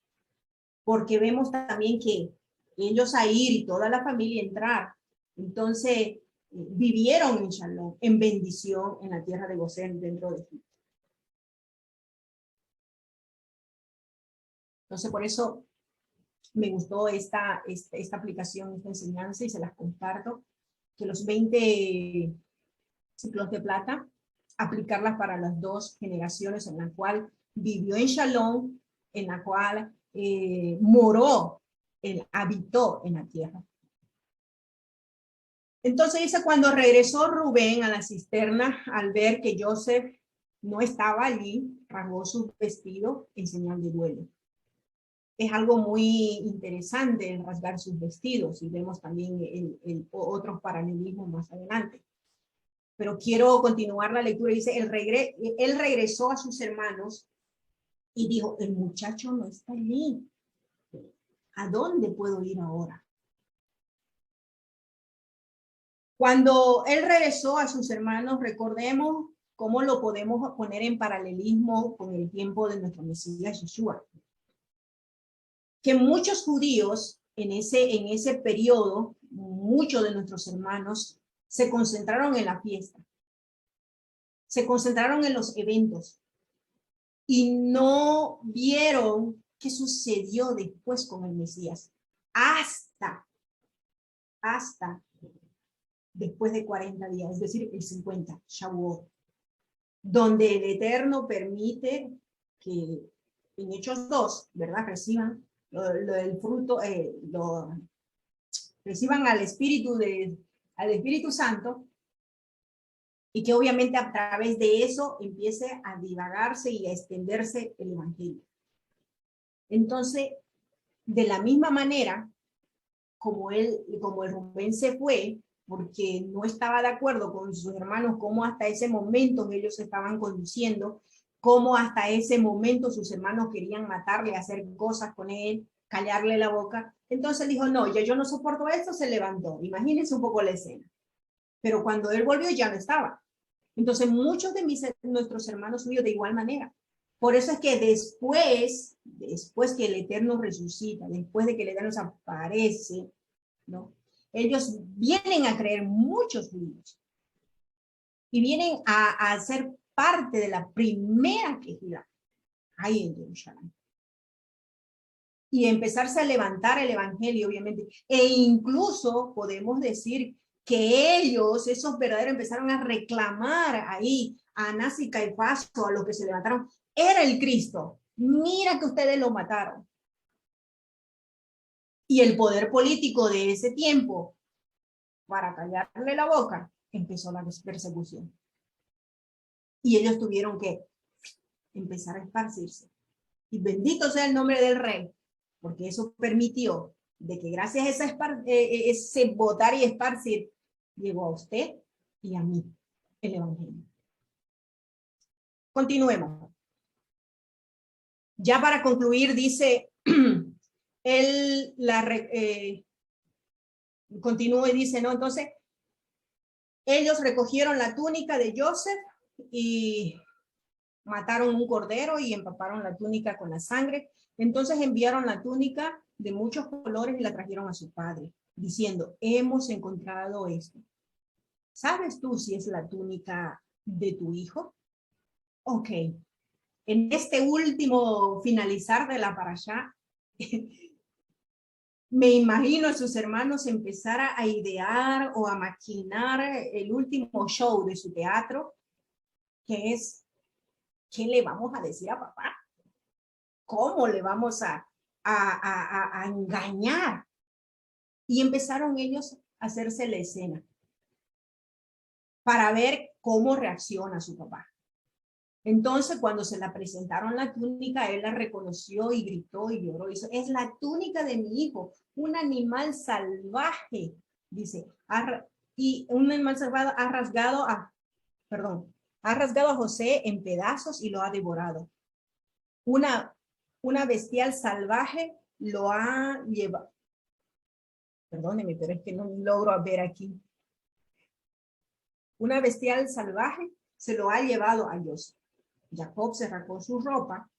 Porque vemos también que ellos a ir y toda la familia entrar, entonces vivieron en Shalom, en bendición en la tierra de Gosén dentro de Egipto. Entonces por eso me gustó esta aplicación, esta enseñanza, y se las comparto, que los 20 ciclos de plata, aplicarlas para las dos generaciones en la cual vivió en Shalom, en la cual moró, habitó en la tierra. Entonces dice, cuando regresó Rubén a la cisterna, al ver que Joseph no estaba allí, rasgó su vestido en señal de duelo. Es algo muy interesante el rasgar sus vestidos, y vemos también otros paralelismos más adelante. Pero quiero continuar la lectura. Dice, él regresó a sus hermanos y dijo, el muchacho no está allí. ¿A dónde puedo ir ahora? Cuando él regresó a sus hermanos, recordemos cómo lo podemos poner en paralelismo con el tiempo de nuestro Mesías Yeshua. Que muchos judíos en ese periodo, muchos de nuestros hermanos se concentraron en la fiesta, se concentraron en los eventos y no vieron qué sucedió después con el Mesías, hasta después de 40 días, es decir, el 50, Shavuot, donde el Eterno permite que en Hechos 2, ¿verdad?, reciban el fruto, reciban al Espíritu Santo, y que obviamente a través de eso empiece a divagarse y a extenderse el Evangelio. Entonces, de la misma manera, como el Rubén se fue, porque no estaba de acuerdo con sus hermanos, cómo hasta ese momento ellos se estaban conduciendo, cómo hasta ese momento sus hermanos querían matarle, hacer cosas con él, callarle la boca. Entonces dijo, no, yo no soporto esto, se levantó. Imagínense un poco la escena. Pero cuando él volvió ya no estaba. Entonces muchos de nuestros hermanos míos de igual manera. Por eso es que después que el Eterno resucita, después de que el Eterno aparece, ¿no?, ellos vienen a creer, muchos judíos, y vienen a ser parte de la primera quejida ahí en Jerusalén. Y empezarse a levantar el Evangelio, obviamente. E incluso podemos decir que ellos, esos verdaderos, empezaron a reclamar ahí a Anás y Caifás, o a los que se levantaron, era el Cristo. Mira que ustedes lo mataron. Y el poder político de ese tiempo, para callarle la boca, empezó la persecución. Y ellos tuvieron que empezar a esparcirse. Y bendito sea el nombre del Rey, porque eso permitió de que gracias a ese votar y esparcir, llegó a usted y a mí el Evangelio. Continuemos. Ya para concluir, dice, continúa y dice, ¿no? Entonces, ellos recogieron la túnica de Joseph y mataron un cordero y empaparon la túnica con la sangre. Entonces enviaron la túnica de muchos colores y la trajeron a su padre, diciendo, hemos encontrado esto. ¿Sabes tú si es la túnica de tu hijo? Ok. En este último finalizar de la parashá, me imagino a sus hermanos empezar a idear o a maquinar el último show de su teatro, que es, ¿qué le vamos a decir a papá? ¿Cómo le vamos a engañar? Y empezaron ellos a hacerse la escena para ver cómo reacciona su papá. Entonces, cuando se la presentaron la túnica, él la reconoció y gritó y lloró. Dice, es la túnica de mi hijo, un animal salvaje, dice, y un animal salvaje ha rasgado a José en pedazos y lo ha devorado. Una bestial salvaje lo ha llevado. Perdóneme, pero es que no logro ver aquí. Una bestial salvaje se lo ha llevado a José. Jacob se rasgó su ropa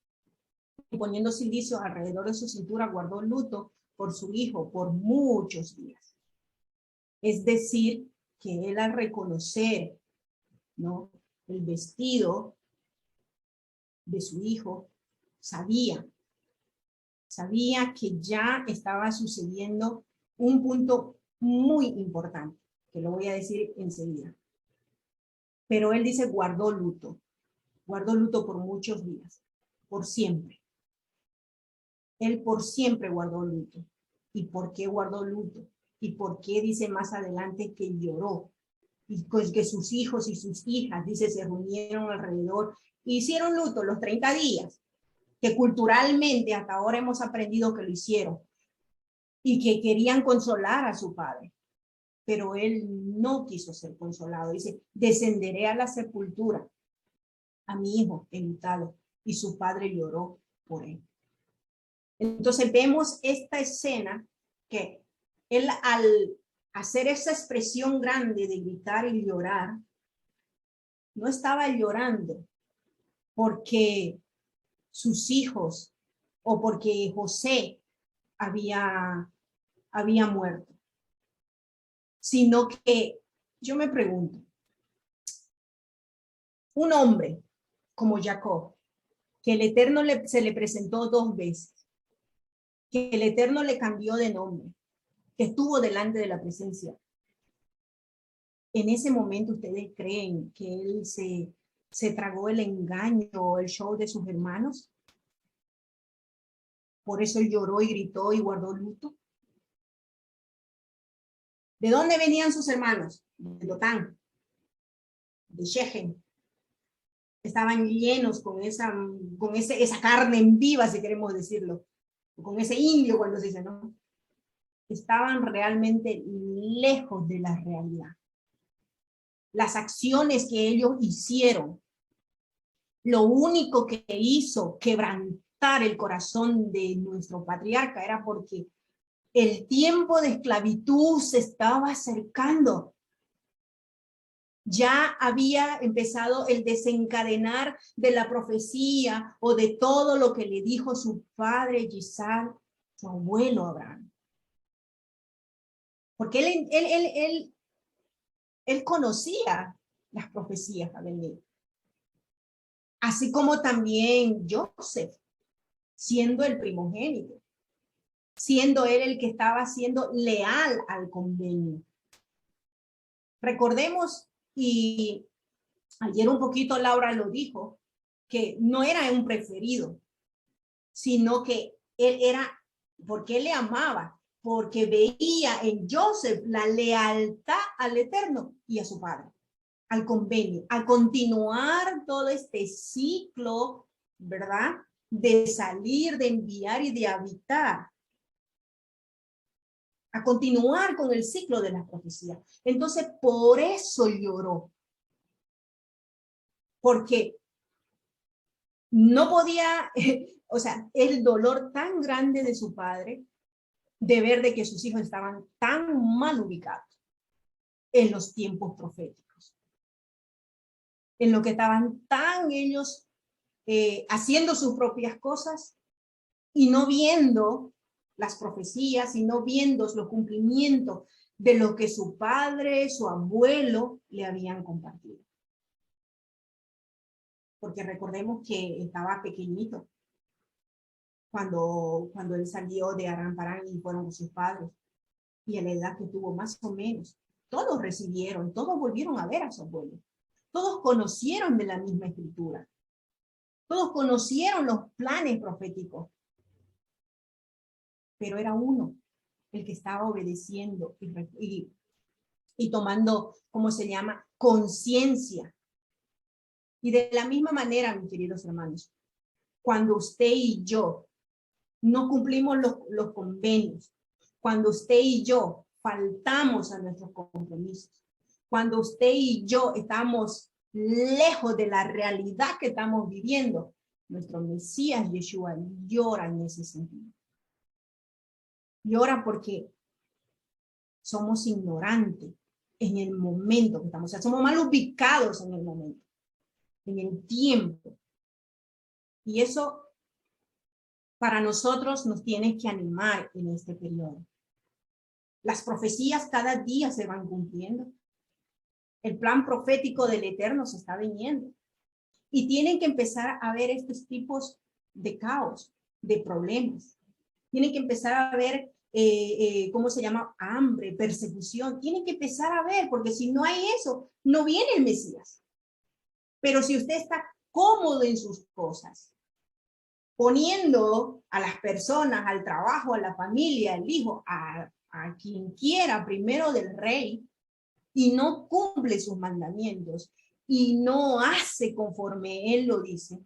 y poniendo cilicio alrededor de su cintura guardó luto por su hijo por muchos días. Es decir, que él al reconocer, ¿no?, el vestido de su hijo, sabía que ya estaba sucediendo un punto muy importante, que lo voy a decir enseguida. Pero él dice guardó luto por muchos días, por siempre. Él por siempre guardó luto. ¿Y por qué guardó luto? ¿Y por qué dice más adelante que lloró? Y pues que sus hijos y sus hijas, dice, se reunieron alrededor, hicieron luto los 30 días, que culturalmente hasta ahora hemos aprendido que lo hicieron, y que querían consolar a su padre. Pero él no quiso ser consolado. Dice, descenderé a la sepultura, a mi hijo enlutado, y su padre lloró por él. Entonces vemos esta escena que él al hacer esa expresión grande de gritar y llorar, no estaba llorando porque sus hijos o porque José había muerto, sino que yo me pregunto, un hombre como Jacob, que el Eterno se le presentó 2 veces, que el Eterno le cambió de nombre, que estuvo delante de la presencia. En ese momento, ¿ustedes creen que él se tragó el engaño o el show de sus hermanos? Por eso él lloró y gritó y guardó luto. ¿De dónde venían sus hermanos? De Dotán, de Shechem. Estaban llenos con esa carne en viva, si queremos decirlo, con ese indio cuando se dice, ¿no? Estaban realmente lejos de la realidad. Las acciones que ellos hicieron, lo único que hizo quebrantar el corazón de nuestro patriarca era porque el tiempo de esclavitud se estaba acercando. Ya había empezado el desencadenar de la profecía o de todo lo que le dijo su padre Isaac, su abuelo Abraham. Porque él conocía las profecías a venir. Así como también Joseph, siendo el primogénito, siendo él el que estaba siendo leal al convenio. Recordemos, y ayer un poquito Laura lo dijo, que no era un preferido, sino que él era, porque él le amaba, porque veía en Joseph la lealtad al Eterno y a su padre, al convenio, a continuar todo este ciclo, ¿verdad?, de salir, de enviar y de habitar, a continuar con el ciclo de la profecía. Entonces, por eso lloró, porque no podía, o sea, el dolor tan grande de su padre, de ver de que sus hijos estaban tan mal ubicados en los tiempos proféticos, en lo que estaban tan ellos haciendo sus propias cosas y no viendo las profecías y no viendo los cumplimientos de lo que su padre, su abuelo le habían compartido. Porque recordemos que estaba pequeñito cuando él salió de Aram Parán y fueron con sus padres. Y a la edad que tuvo más o menos, todos recibieron, todos volvieron a ver a su abuelo. Todos conocieron de la misma escritura. Todos conocieron los planes proféticos. Pero era uno el que estaba obedeciendo y tomando, ¿cómo se llama? Conciencia. Y de la misma manera, mis queridos hermanos, cuando usted y yo no cumplimos los convenios, cuando usted y yo faltamos a nuestros compromisos, cuando usted y yo estamos lejos de la realidad que estamos viviendo, nuestro Mesías Yeshua llora en ese sentido. Llora porque somos ignorantes en el momento que estamos, o sea, somos mal ubicados en el momento, en el tiempo. Y eso para nosotros nos tiene que animar en este periodo. Las profecías cada día se van cumpliendo. El plan profético del Eterno se está viniendo. Y tienen que empezar a ver estos tipos de caos, de problemas. Tienen que empezar a ver, ¿cómo se llama? Hambre, persecución. Tienen que empezar a ver, porque si no hay eso, no viene el Mesías. Pero si usted está cómodo en sus cosas, poniendo a las personas, al trabajo, a la familia, al hijo, a quien quiera primero del rey, y no cumple sus mandamientos, y no hace conforme él lo dice,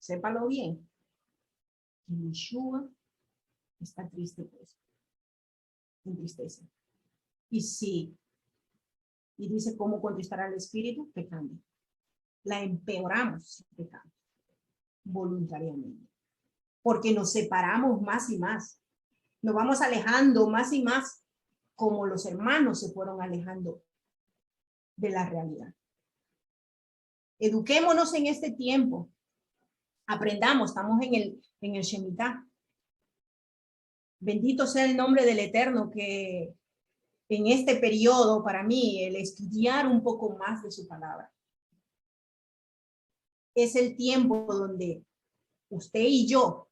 sépalo bien, Yeshua está triste por eso, en tristeza. Y sí, y dice cómo contestar al espíritu, pecando. La empeoramos pecando, voluntariamente, porque nos separamos más y más, nos vamos alejando más y más, como los hermanos se fueron alejando de la realidad. Eduquémonos en este tiempo, aprendamos, estamos en el Shemitah. Bendito sea el nombre del Eterno, que en este periodo, para mí, el estudiar un poco más de su palabra, es el tiempo donde usted y yo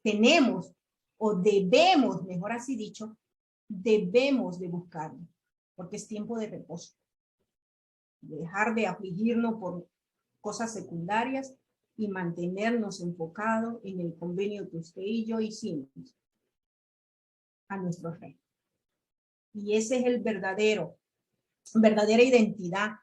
tenemos o debemos, mejor así dicho, debemos de buscarlo, porque es tiempo de reposo, de dejar de afligirnos por cosas secundarias y mantenernos enfocados en el convenio que usted y yo hicimos a nuestro rey. Y ese es el verdadera identidad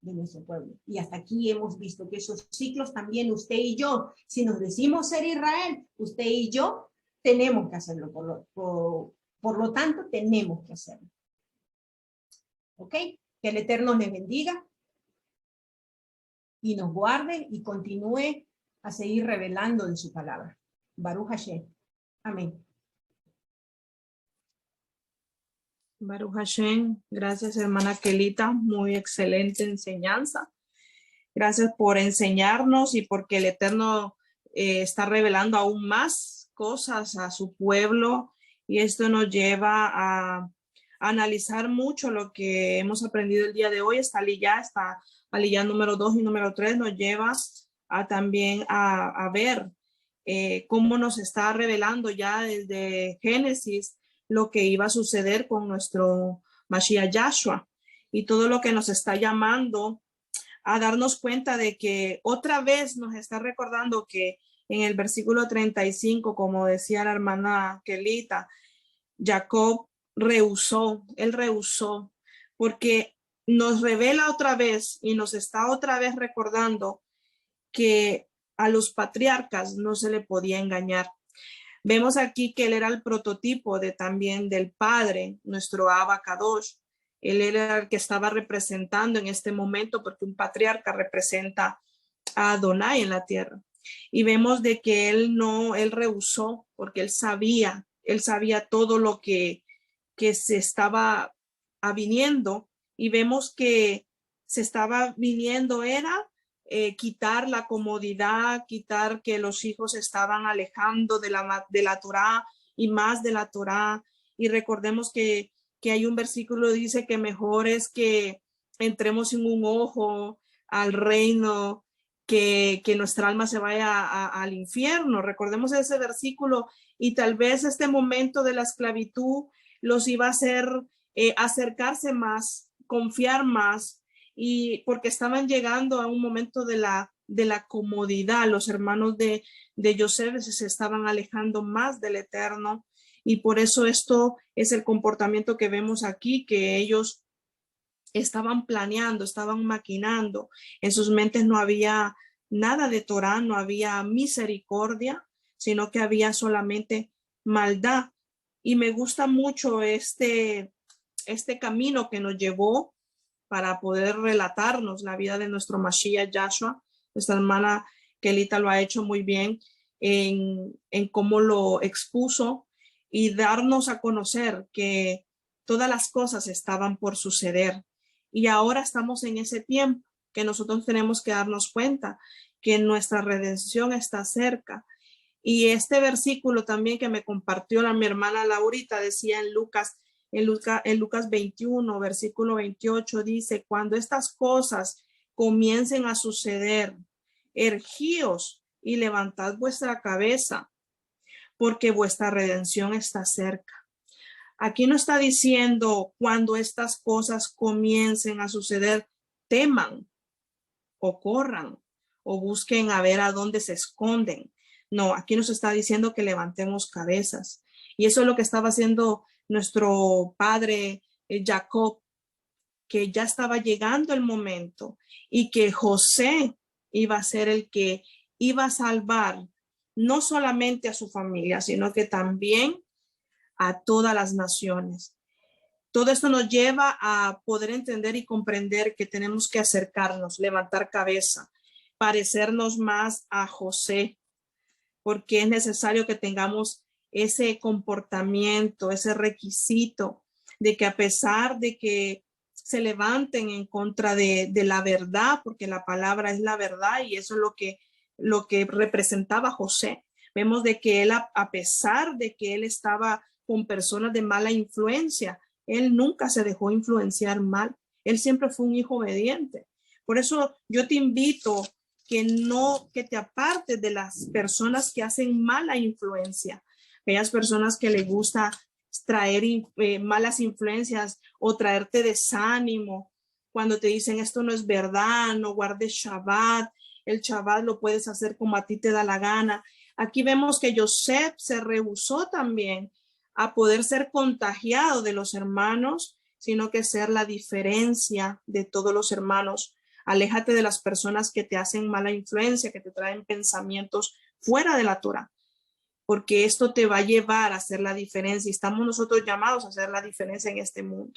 de nuestro pueblo. Y hasta aquí hemos visto que esos ciclos también usted y yo, si nos decimos ser Israel, usted y yo tenemos que hacerlo, por lo tanto tenemos que hacerlo. ¿Ok? Que el Eterno les bendiga y nos guarde y continúe a seguir revelando de su palabra. Baruch Hashem. Amén. Baruch Hashem, gracias hermana Kelita, muy excelente enseñanza. Gracias por enseñarnos y porque el Eterno está revelando aún más cosas a su pueblo, y esto nos lleva a analizar mucho lo que hemos aprendido el día de hoy. Esta aliyá número 2 y número 3 nos lleva también a ver cómo nos está revelando ya desde Génesis lo que iba a suceder con nuestro Mashiach Yahshua, y todo lo que nos está llamando a darnos cuenta de que otra vez nos está recordando que en el versículo 35, como decía la hermana Kelita, Jacob él rehusó, porque nos revela otra vez y nos está otra vez recordando que a los patriarcas no se le podía engañar. Vemos aquí que él era el prototipo también del Padre, nuestro Abba Kadosh. Él era el que estaba representando en este momento, porque un patriarca representa a Adonai en la tierra. Y vemos de que él rehusó, porque él sabía todo lo que se estaba viniendo, y vemos que se estaba viniendo era quitar la comodidad, quitar que los hijos estaban alejando de la Torá y más de la Torá. Y recordemos que hay un versículo que dice que mejor es que entremos en un ojo al reino que nuestra alma se vaya al infierno. Recordemos ese versículo, y tal vez este momento de la esclavitud los iba a hacer acercarse más, confiar más, y porque estaban llegando a un momento de la de la comodidad. Los hermanos de José se estaban alejando más del Eterno, y por eso esto es el comportamiento que vemos aquí, que ellos estaban planeando, estaban maquinando. En sus mentes no había nada de Torah, no había misericordia, sino que había solamente maldad. Y me gusta mucho este camino que nos llevó para poder relatarnos la vida de nuestro Mashiach Yahshua. Nuestra hermana Kelita lo ha hecho muy bien en cómo lo expuso y darnos a conocer que todas las cosas estaban por suceder. Y ahora estamos en ese tiempo que nosotros tenemos que darnos cuenta que nuestra redención está cerca. Y este versículo también que me compartió mi hermana Laurita decía en Lucas 21, versículo 28, dice: cuando estas cosas comiencen a suceder, ergíos y levantad vuestra cabeza, porque vuestra redención está cerca. Aquí no está diciendo cuando estas cosas comiencen a suceder, teman o corran o busquen a ver a dónde se esconden. No, aquí nos está diciendo que levantemos cabezas. Y eso es lo que estaba haciendo nuestro padre Jacob, que ya estaba llegando el momento y que José iba a ser el que iba a salvar no solamente a su familia, sino que también a todas las naciones. Todo esto nos lleva a poder entender y comprender que tenemos que acercarnos, levantar cabeza, parecernos más a José, porque es necesario que tengamos ese comportamiento, ese requisito de que a pesar de que se levanten en contra de la verdad, porque la palabra es la verdad y eso es lo que representaba José. Vemos de que él, a pesar de que él estaba con personas de mala influencia, él nunca se dejó influenciar mal. Él siempre fue un hijo obediente. Por eso yo te invito que te apartes de las personas que hacen mala influencia, aquellas personas que les gusta traer malas influencias o traerte desánimo cuando te dicen esto no es verdad, no guardes Shabbat, el Shabbat lo puedes hacer como a ti te da la gana. Aquí vemos que Joseph se rehusó también a poder ser contagiado de los hermanos, sino que ser la diferencia de todos los hermanos. Aléjate de las personas que te hacen mala influencia, que te traen pensamientos fuera de la Torah, porque esto te va a llevar a hacer la diferencia y estamos nosotros llamados a hacer la diferencia en este mundo.